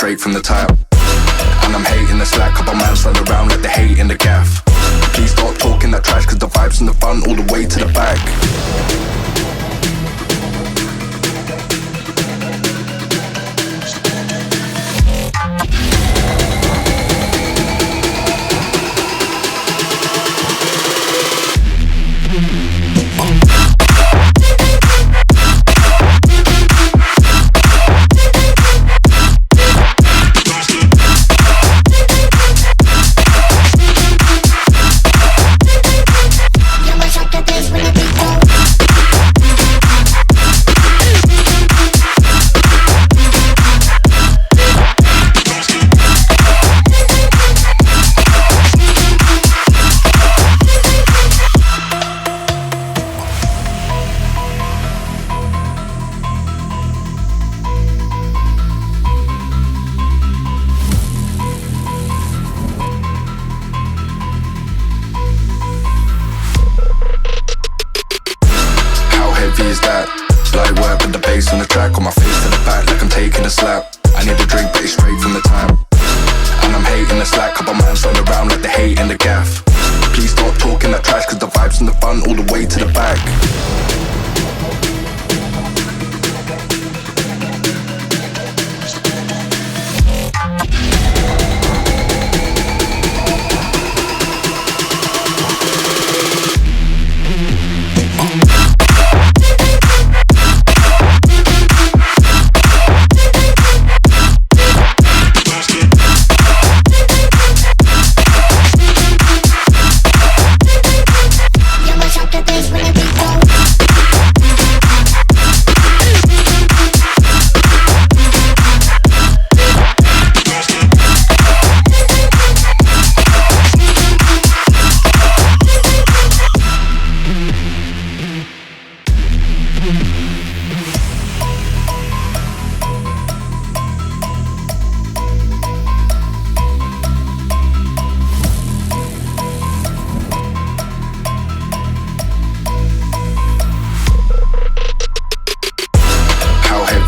straight from the top. And I'm hating the slack, couple man stand around like they hate in the gaff. Please stop talking that trash, cause the vibes and the fun all the way to the back. Is that light work with the bass on the track, on my face to the back like I'm taking a slap. I need a drink but it's straight from the tap. And I'm hating the slack, couple man stand around like they hate in the gaff. Please stop talking that trash, cause the vibes and the fun all the way to the back.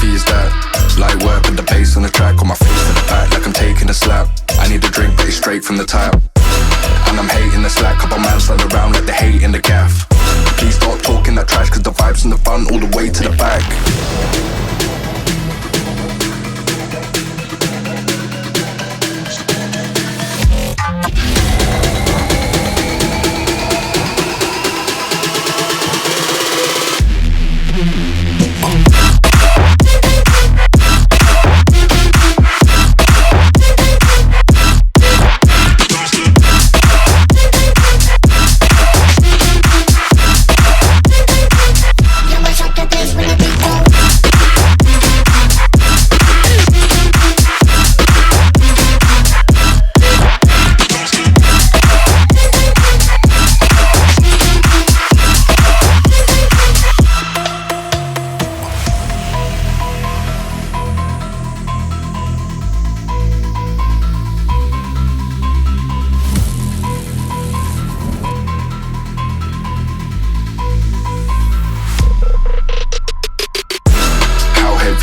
Is that light work with the bass on the track, on my face to the back like I'm taking a slap. I need a drink but it's straight from the tap. And I'm hating the slack, couple man stand around like they hate in the gaff. Please stop talking that trash, cause the vibes and the fun all the way to the back.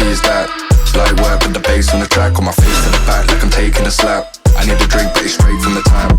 Is that light work with the bass on the track, on my face to the back like I'm taking a slap. I need a drink but it's straight from the tap.